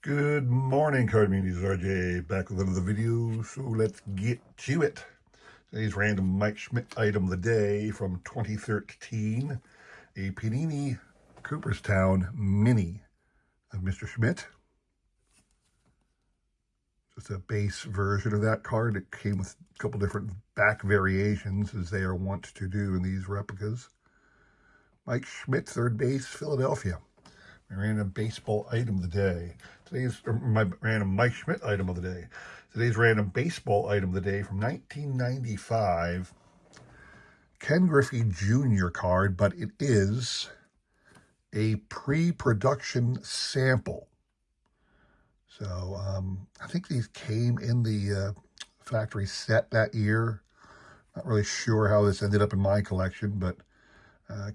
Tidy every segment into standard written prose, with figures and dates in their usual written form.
Good morning, card community. This is RJ back with another video, so let's get to it. Today's random Mike Schmidt item of the day from 2013, a Panini Cooperstown Mini of Mr. Schmidt. Just a base version of that card. It came with a couple different back variations, as they are wont to do in these replicas. Mike Schmidt, third base, Philadelphia. My random baseball item of the day. My random Mike Schmidt item of the day. Today's random baseball item of the day from 1995. Ken Griffey Jr. card, but it is a pre-production sample. So I think these came in the factory set that year. Not really sure how this ended up in my collection, but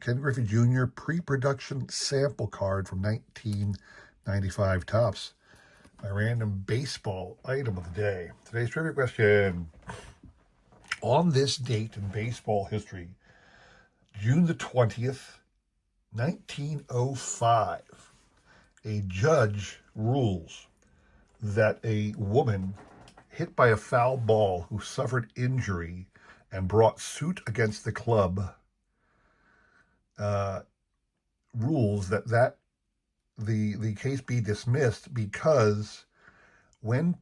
Ken Griffey Jr. pre-production sample card from 1995 Topps. My random baseball item of the day. Today's trivia question. On this date in baseball history, June the 20th, 1905, a judge rules that a woman hit by a foul ball who suffered injury and brought suit against the club rules that the case be dismissed, because when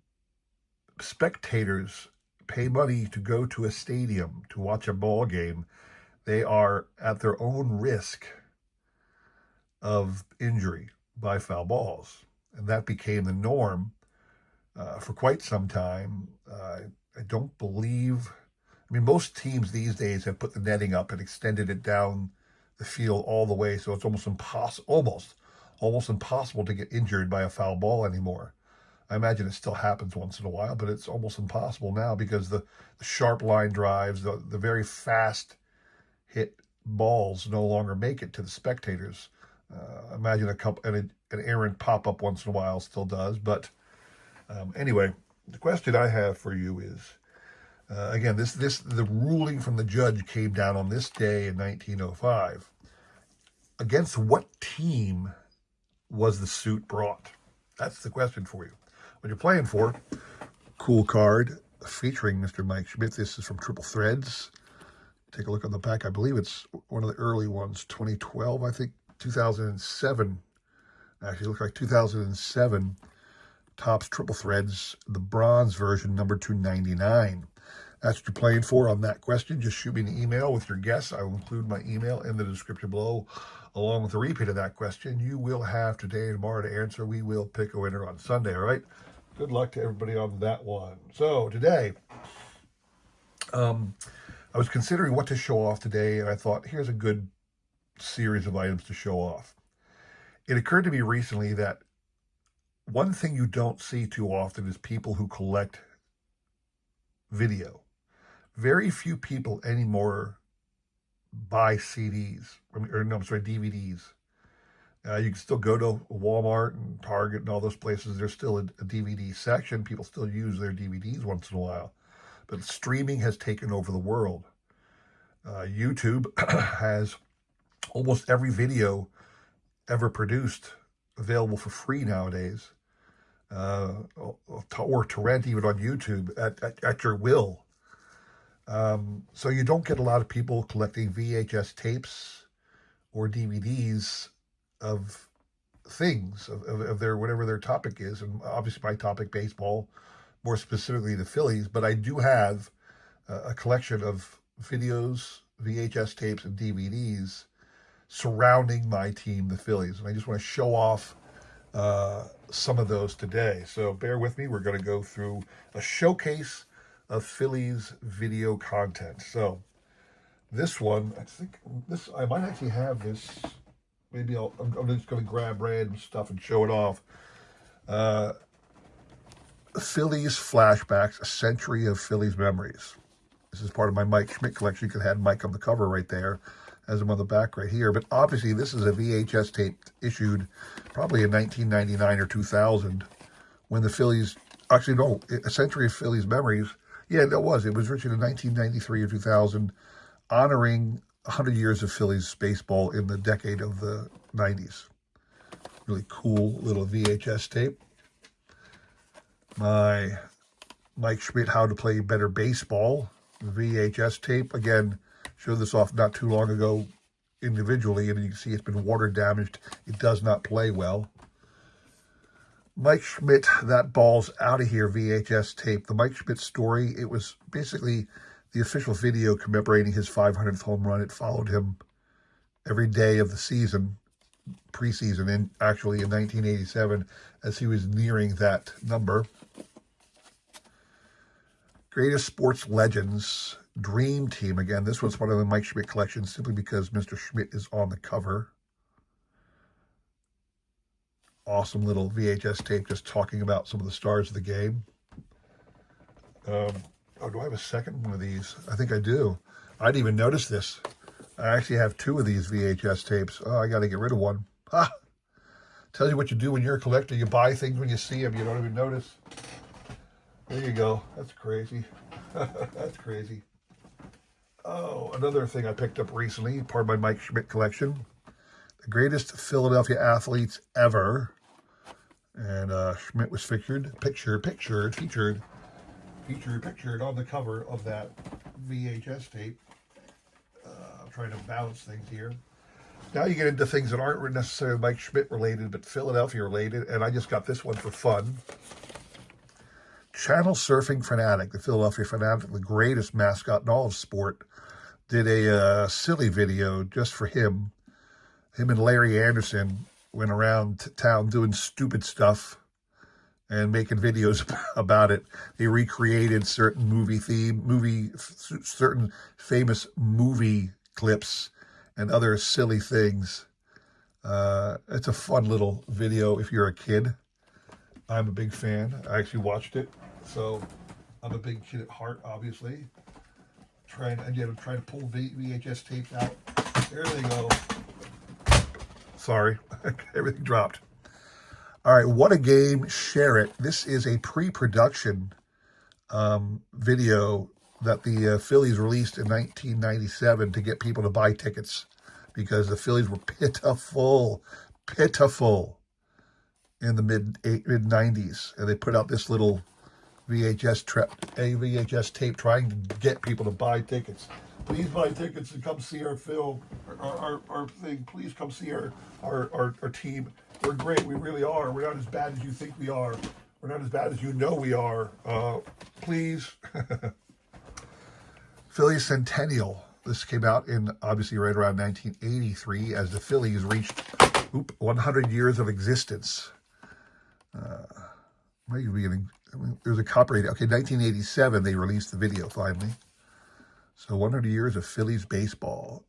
spectators pay money to go to a stadium to watch a ball game, they are at their own risk of injury by foul balls. And that became the norm for quite some time. I don't believe, most teams these days have put the netting up and extended it down the field all the way, so it's almost impossible to get injured by a foul ball anymore. I imagine it still happens once in a while, but it's almost impossible now because the sharp line drives, the very fast hit balls no longer make it to the spectators. Imagine an errant pop-up once in a while still does, but anyway, the question I have for you is, again, the ruling from the judge came down on this day in 1905. Against what team was the suit brought? That's the question for you. What you're playing for, cool card featuring Mr. Mike Schmidt. This is from Triple Threads. Take a look on the back. I believe it's one of the early ones, 2012, I think, 2007. Actually, it looks like 2007. Topps Triple Threads, the bronze version, number 299. That's what you're playing for on that question. Just shoot me an email with your guess. I will include my email in the description below, along with a repeat of that question. You will have today and tomorrow to answer. We will pick a winner on Sunday, all right? Good luck to everybody on that one. So today, I was considering what to show off today, and I thought, here's a good series of items to show off. It occurred to me recently that one thing you don't see too often is people who collect video. Very few people anymore buy CDs, DVDs. You can still go to Walmart and Target and all those places. There's still a DVD section. People still use their DVDs once in a while. But streaming has taken over the world. YouTube has almost every video ever produced available for free nowadays, or to rent even on YouTube at your will. So you don't get a lot of people collecting VHS tapes or DVDs of things, of their whatever their topic is. And obviously my topic, baseball, more specifically the Phillies, but I do have a collection of videos, VHS tapes, and DVDs surrounding my team, the Phillies. And I just want to show off some of those today. So bear with me. We're going to go through a showcase of Phillies video content. So this one, I might actually have this. Maybe I'm just going to grab random stuff and show it off. Phillies flashbacks, a century of Phillies memories. This is part of my Mike Schmidt collection. You could have Mike on the cover right there, as I'm on the back right here. But obviously this is a VHS tape issued probably in 1999 or 2000 when the Phillies, actually no, a century of Phillies memories. Yeah, it was issued in 1993 or 2000, honoring 100 years of Phillies baseball in the decade of the 90s. Really cool little VHS tape. My Mike Schmidt How to Play Better Baseball VHS tape. Again, showed this off not too long ago individually, and you can see it's been water damaged. It does not play well. Mike Schmidt, That Ball's Out of Here VHS tape. The Mike Schmidt story, it was basically the official video commemorating his 500th home run. It followed him every day of the season, preseason, and actually in 1987 as he was nearing that number. Greatest Sports Legends Dream Team. Again, this was one of the Mike Schmidt collections simply because Mr. Schmidt is on the cover. Awesome little VHS tape just talking about some of the stars of the game. Oh, do I have a second one of these? I think I do. I didn't even notice this. I actually have two of these VHS tapes. Oh, I got to get rid of one. Ha! Tells you what you do when you're a collector. You buy things when you see them. You don't even notice. There you go. That's crazy. That's crazy. Oh, another thing I picked up recently, part of my Mike Schmidt collection. The greatest Philadelphia athletes ever. And Schmidt was featured on the cover of that VHS tape. I'm trying to balance things here. Now you get into things that aren't necessarily Mike Schmidt related, but Philadelphia related. And I just got this one for fun. Channel Surfing Fanatic, the Philadelphia Fanatic, the greatest mascot in all of sport, did a silly video just for him. Him and Larry Anderson went around town doing stupid stuff and making videos about it. They recreated certain certain famous movie clips and other silly things. It's a fun little video if you're a kid. I'm a big fan. I actually watched it, so I'm a big kid at heart, obviously. Trying to pull VHS tapes out. There they go. Sorry, everything dropped. All right, What a Game, Share It. This is a pre-production video that the Phillies released in 1997 to get people to buy tickets because the Phillies were pitiful in the mid-90s. And they put out this little VHS tape trying to get people to buy tickets. Please buy tickets and come see our film, our thing. Please come see our team. We're great. We really are. We're not as bad as you think we are. We're not as bad as you know we are. Please. Phillies Centennial. This came out in, obviously, right around 1983 as the Phillies reached 100 years of existence. There's a copyright. Okay, 1987, they released the video finally. So 100 years of Phillies baseball.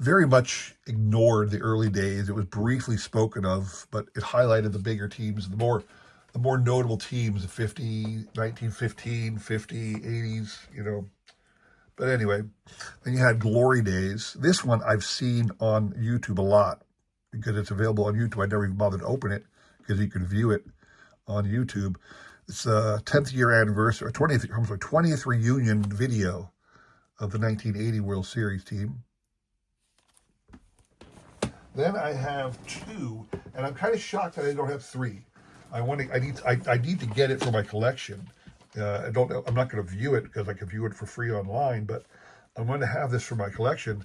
Very much ignored the early days. It was briefly spoken of, but it highlighted the bigger teams, the more notable teams, the 1915, 50, 80s, you know. But anyway, then you had Glory Days. This one I've seen on YouTube a lot because it's available on YouTube. I never even bothered to open it because you can view it on YouTube. It's a 10th year anniversary, or 20th reunion video of the 1980 World Series team. Then I have two, and I'm kind of shocked that I don't have three. I need to get it for my collection. I don't know. I'm not going to view it because I can view it for free online, but I'm going to have this for my collection.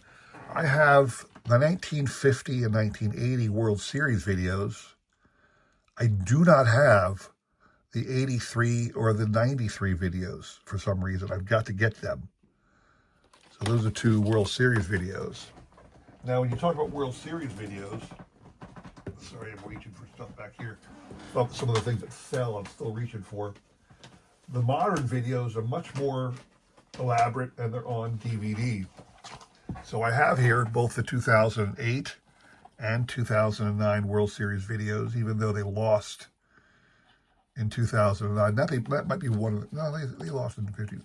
I have the 1950 and 1980 World Series videos. I do not have the 83 or the 93 videos for some reason. I've got to get them. So those are two World Series videos. Now, when you talk about World Series videos, sorry, I'm reaching for stuff back here. Some of the things that fell, I'm still reaching for. The modern videos are much more elaborate, and they're on DVD. So I have here both the 2008 and 2009 World Series videos, even though they lost in 2009. That might be one of them. No, they lost in 50.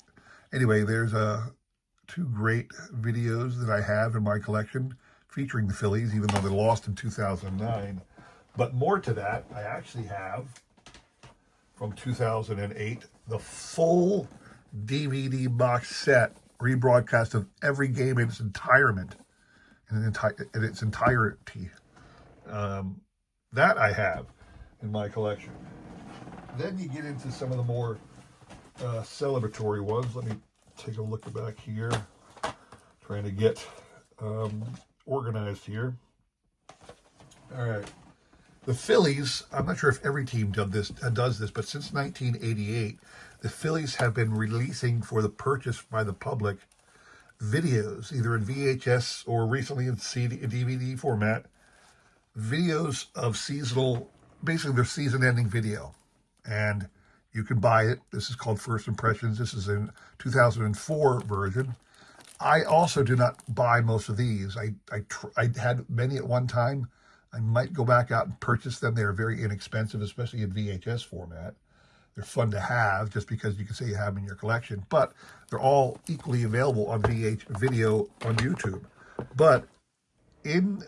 Anyway, there's two great videos that I have in my collection featuring the Phillies, even though they lost in 2009. But more to that, I actually have, from 2008, the full DVD box set, rebroadcast of every game in its entirety. That I have in my collection. Then you get into some of the more celebratory ones. Let me take a look back here. Trying to get organized here. All right. The Phillies, I'm not sure if every team does this, but since 1988, the Phillies have been releasing for the purchase by the public videos, either in VHS or recently in DVD format, videos of seasonal, basically their season-ending video. And you can buy it. This is called First Impressions. This is in 2004 version. I also do not buy most of these. I had many at one time. I might go back out and purchase them. They're very inexpensive, especially in VHS format. They're fun to have just because you can say you have them in your collection, but they're all equally available on video on YouTube. But in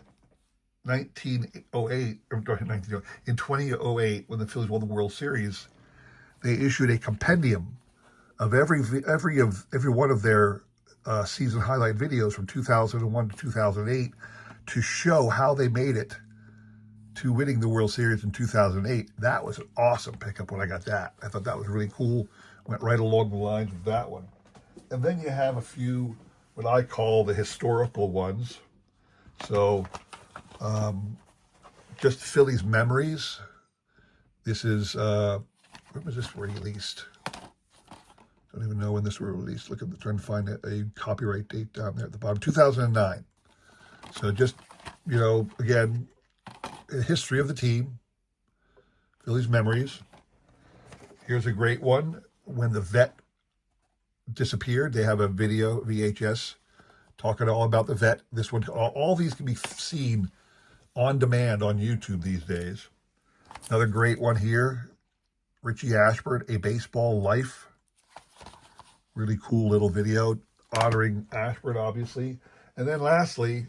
1908, in 2008, when the Phillies won the World Series, they issued a compendium of every one of their season highlight videos from 2001 to 2008 to show how they made it to winning the World Series in 2008. That was an awesome pickup when I got that. I thought that was really cool. Went right along the lines of that one. And then you have a few, what I call the historical ones. So, just Phillies memories. This is, when was this released? Don't even know when this was released. Look at trying to find a copyright date down there at the bottom. 2009. So just, again, history of the team, Phillies memories. Here's a great one. When the vet disappeared, they have a video, VHS, talking all about the vet. This one, all these can be seen on demand on YouTube these days. Another great one here, Richie Ashburn, A Baseball Life. Really cool little video honoring Ashburn, obviously. And then lastly,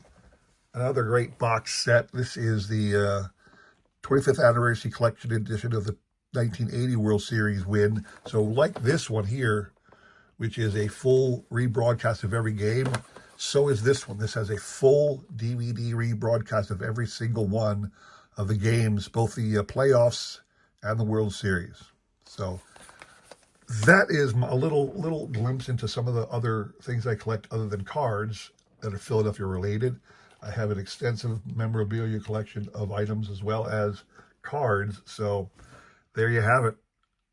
another great box set. This is the 25th Anniversary Collection Edition of the 1980 World Series win. So like this one here, which is a full rebroadcast of every game, so is this one. This has a full DVD rebroadcast of every single one of the games, both the playoffs and the World Series. So that is a little glimpse into some of the other things I collect other than cards that are Philadelphia related. I have an extensive memorabilia collection of items as well as cards. So there you have it.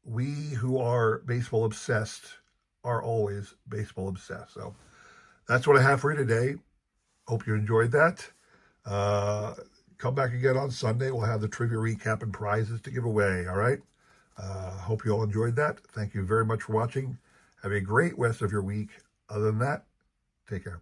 We who are baseball obsessed are always baseball obsessed. So that's what I have for you today. Hope you enjoyed that. Come back again on Sunday. We'll have the trivia recap and prizes to give away. All right. Hope you all enjoyed that. Thank you very much for watching. Have a great rest of your week. Other than that, take care.